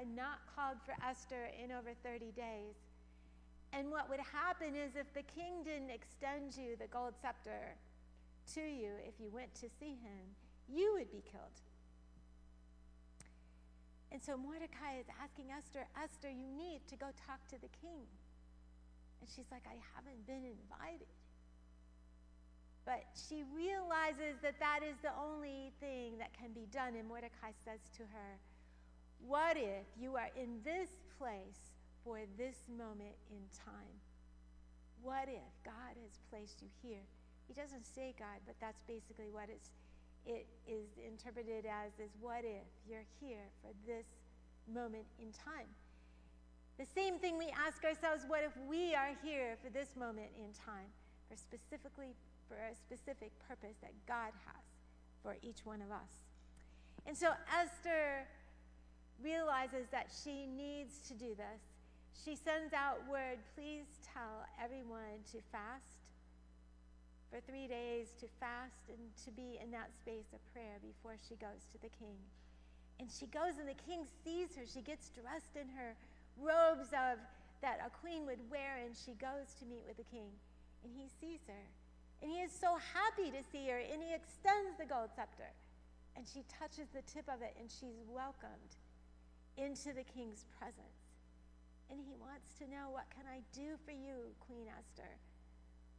had not called for Esther in over 30 days. And what would happen is if the king didn't extend you the gold scepter to you, if you went to see him, you would be killed. And so Mordecai is asking Esther, Esther, you need to go talk to the king. And she's like, I haven't been invited. But she realizes that that is the only thing that can be done. And Mordecai says to her, what if you are in this place for this moment in time? What if God has placed you here? He doesn't say God, but that's basically what it is interpreted as, is what if you're here for this moment in time? The same thing we ask ourselves, what if we are here for this moment in time, for a specific purpose that God has for each one of us? And so Esther realizes that she needs to do this. She sends out word, please tell everyone to fast for 3 days, to fast and to be in that space of prayer before she goes to the king. And she goes and the king sees her. She gets dressed in her robes that a queen would wear, and she goes to meet with the king. And he sees her. And he is so happy to see her, and he extends the gold scepter. And she touches the tip of it, and she's welcomed into the king's presence. And he wants to know, what can I do for you, Queen Esther?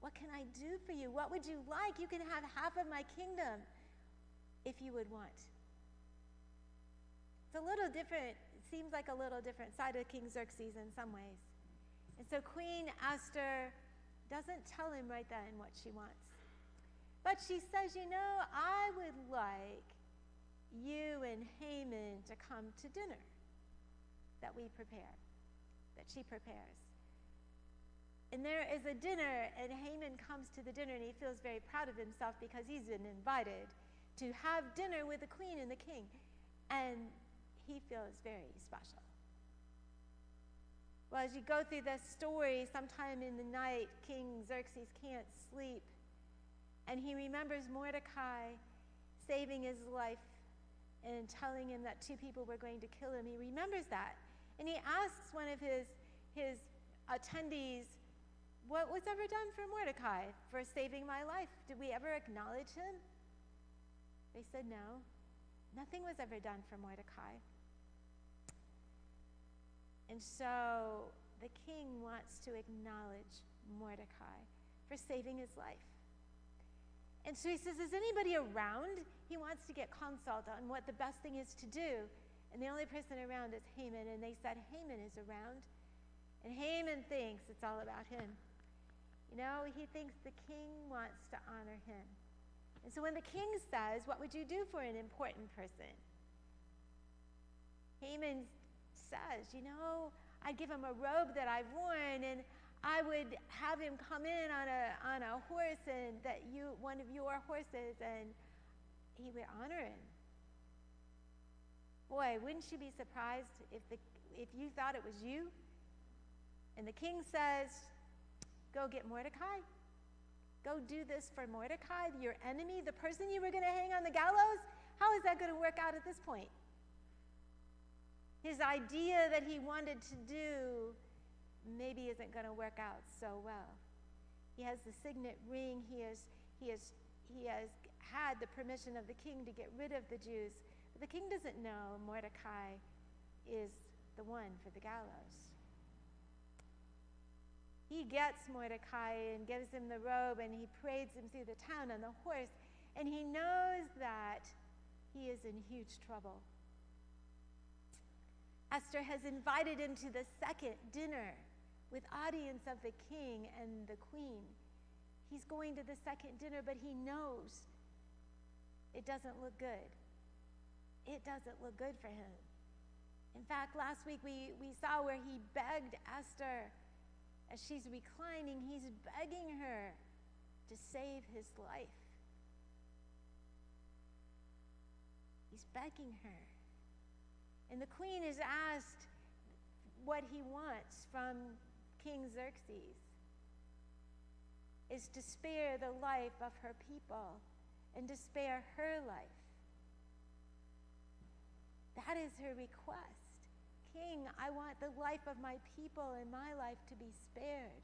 What can I do for you? What would you like? You can have half of my kingdom if you would want. It's a little different. It seems like a little different side of King Xerxes in some ways. And so Queen Esther doesn't tell him right then what she wants. But she says, I would like you and Haman to come to dinner that she prepares. And there is a dinner, and Haman comes to the dinner, and he feels very proud of himself because he's been invited to have dinner with the queen and the king. And he feels very special. Well, as you go through this story, sometime in the night, King Xerxes can't sleep. And he remembers Mordecai saving his life and telling him that 2 people were going to kill him. He remembers that. And he asks one of his attendees, what was ever done for Mordecai for saving my life? Did we ever acknowledge him? They said no. Nothing was ever done for Mordecai. And so the king wants to acknowledge Mordecai for saving his life. And so he says, is anybody around? He wants to get consult on what the best thing is to do. And the only person around is Haman. And they said, Haman is around. And Haman thinks it's all about him. He thinks the king wants to honor him. And so when the king says, what would you do for an important person? Haman says, I'd give him a robe that I've worn, and I would have him come in on a horse, and one of your horses, and he would honor him. Boy, wouldn't you be surprised if you thought it was you? And the king says, go get Mordecai. Go do this for Mordecai, your enemy, the person you were going to hang on the gallows. How is that going to work out at this point? His idea that he wanted to do maybe isn't going to work out so well. He has the signet ring. He has had the permission of the king to get rid of the Jews. But the king doesn't know Mordecai is the one for the gallows. He gets Mordecai and gives him the robe, and he parades him through the town on the horse, and he knows that he is in huge trouble. Esther has invited him to the second dinner with audience of the king and the queen. He's going to the second dinner, but he knows it doesn't look good. It doesn't look good for him. In fact, last week we saw where he begged Esther. As she's reclining, he's begging her to save his life. He's begging her. And the queen is asked what he wants from King Xerxes is to spare the life of her people and to spare her life. That is her request. king, I want the life of my people and my life to be spared.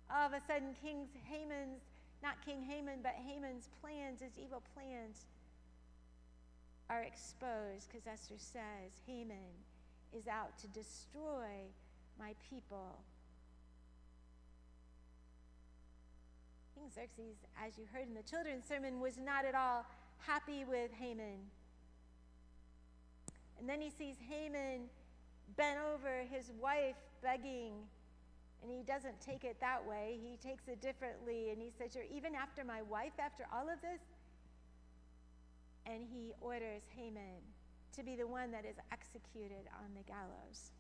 All of a sudden, not King Haman, but Haman's plans, his evil plans, are exposed, because Esther says Haman is out to destroy my people. King Xerxes, as you heard in the children's sermon, was not at all happy with Haman. And then he sees Haman bent over his wife begging, and he doesn't take it that way. He takes it differently, and he says, "You're even after my wife after all of this?" And he orders Haman to be the one that is executed on the gallows.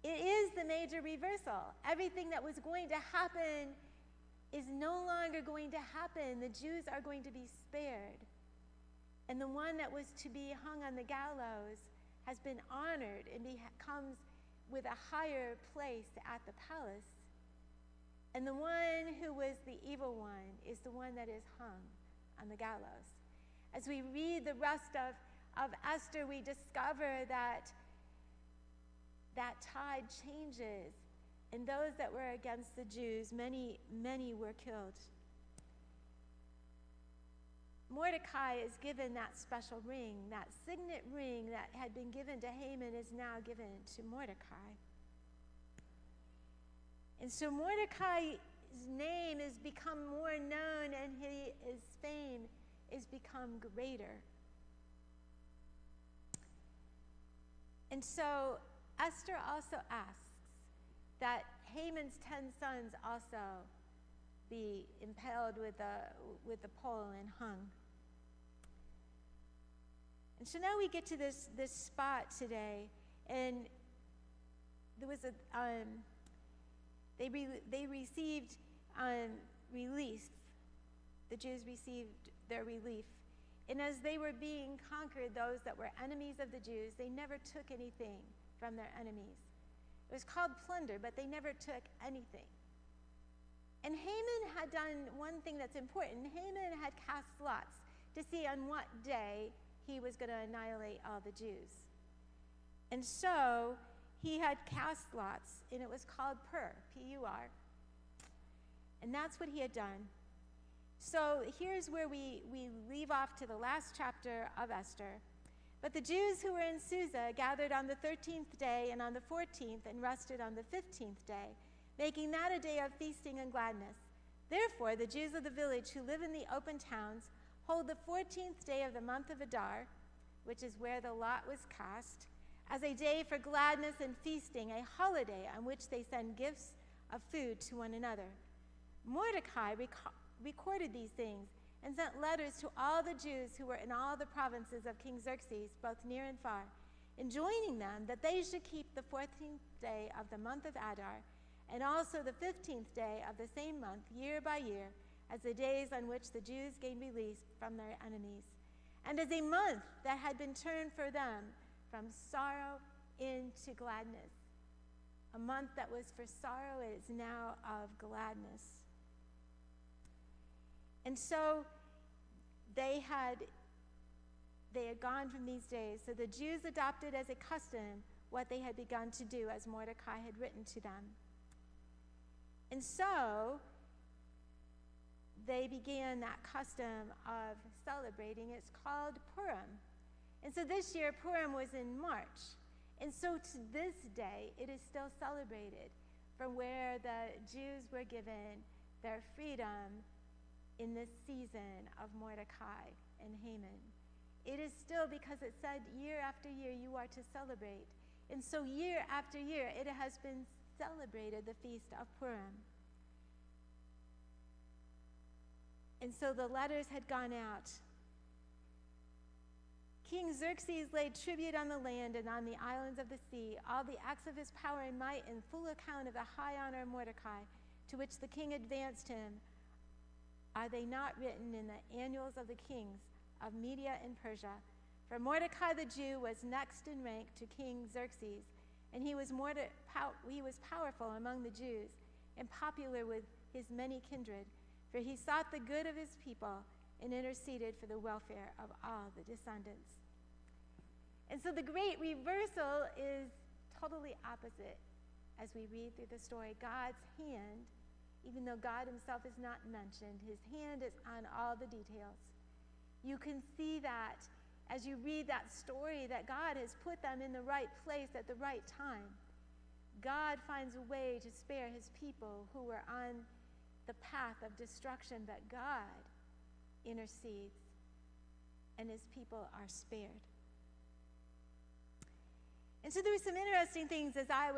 It is the major reversal. Everything that was going to happen is no longer going to happen. The Jews are going to be spared. And the one that was to be hung on the gallows has been honored and comes with a higher place at the palace. And the one who was the evil one is the one that is hung on the gallows. As we read the rest of Esther, we discover that tide changes, and those that were against the Jews, many were killed. Mordecai is given that special ring. That signet ring that had been given to Haman is now given to Mordecai. And so Mordecai's name has become more known, and his fame is become greater. And so Esther also asks that Haman's 10 sons also be impaled with the pole and hung. And so now we get to this spot today, and there was they received relief. The Jews received their relief. And as they were being conquered, those that were enemies of the Jews, they never took anything from their enemies. It was called plunder, but they never took anything. And Haman had done one thing that's important. Haman had cast lots to see on what day he was going to annihilate all the Jews. And so he had cast lots, and it was called Pur, P-U-R. And that's what he had done. So here's where we leave off to the last chapter of Esther. But the Jews who were in Susa gathered on the 13th day and on the 14th and rested on the 15th day, making that a day of feasting and gladness. Therefore, the Jews of the village who live in the open towns hold the 14th day of the month of Adar, which is where the lot was cast, as a day for gladness and feasting, a holiday on which they send gifts of food to one another. Mordecai recorded these things and sent letters to all the Jews who were in all the provinces of King Xerxes, both near and far, enjoining them that they should keep the 14th day of the month of Adar, and also the 15th day of the same month, year by year, as the days on which the Jews gained release from their enemies, and as a month that had been turned for them from sorrow into gladness. A month that was for sorrow is now of gladness. And so they had gone from these days. So the Jews adopted as a custom what they had begun to do, as Mordecai had written to them. And so they began that custom of celebrating. It's called Purim. And so this year, Purim was in March. And so to this day, it is still celebrated from where the Jews were given their freedom in this season of Mordecai and Haman. It is still, because it said year after year you are to celebrate. And so year after year it has been celebrated, the feast of Purim. And so the letters had gone out. King Xerxes laid tribute on the land and on the islands of the sea, all the acts of his power and might, in full account of the high honor of Mordecai, to which the king advanced him. Are they not written in the annuals of the kings of Media and Persia? For Mordecai the Jew was next in rank to King Xerxes, and he was powerful among the Jews and popular with his many kindred, for he sought the good of his people and interceded for the welfare of all the descendants. And so the great reversal is totally opposite as we read through the story. God's hand, even though God himself is not mentioned, his hand is on all the details. You can see that as you read that story, that God has put them in the right place at the right time. God finds a way to spare his people who were on the path of destruction, but God intercedes and his people are spared. And so there were some interesting things as I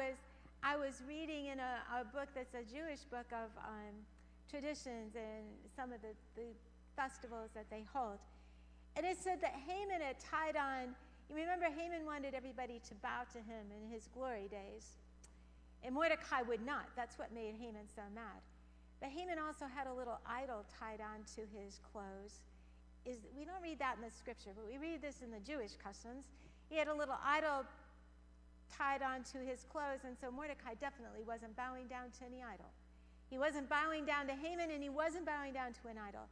was reading in a book that's a Jewish book of traditions and some of the festivals that they hold. And it said that Haman had tied on, you remember Haman wanted everybody to bow to him in his glory days. And Mordecai would not. That's what made Haman so mad. But Haman also had a little idol tied on to his clothes. We don't read that in the scripture, but we read this in the Jewish customs. He had a little idol tied onto his clothes, and so Mordecai definitely wasn't bowing down to any idol. He wasn't bowing down to Haman, and he wasn't bowing down to an idol.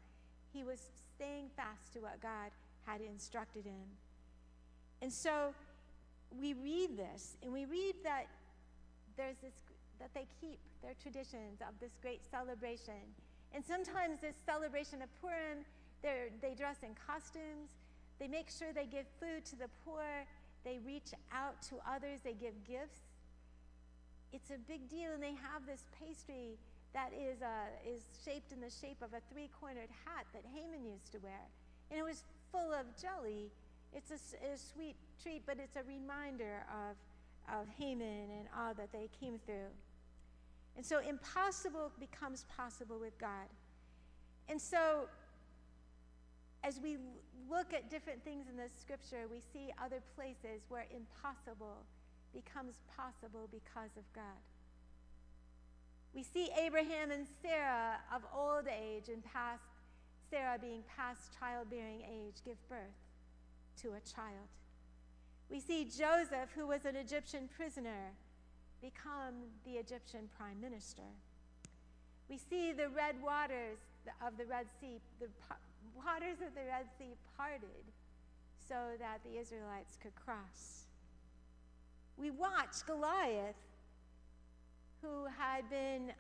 He was staying fast to what God had instructed him. And so we read this, and we read that there's this, that they keep their traditions of this great celebration. And sometimes this celebration of Purim, they dress in costumes, they make sure they give food to the poor, they reach out to others, they give gifts. It's a big deal, and they have this pastry that is shaped in the shape of a three-cornered hat that Haman used to wear. And it was full of jelly. It's a sweet treat, but it's a reminder of Haman and all that they came through. And so impossible becomes possible with God. And so as we look at different things in the scripture, we see other places where impossible becomes possible because of God. We see Abraham and Sarah of old age and Sarah being past childbearing age, give birth to a child. We see Joseph, who was an Egyptian prisoner, become the Egyptian prime minister. We see the red waters of the Red Sea, the waters of the Red Sea parted so that the Israelites could cross. We watch Goliath, who had been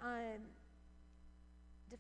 defied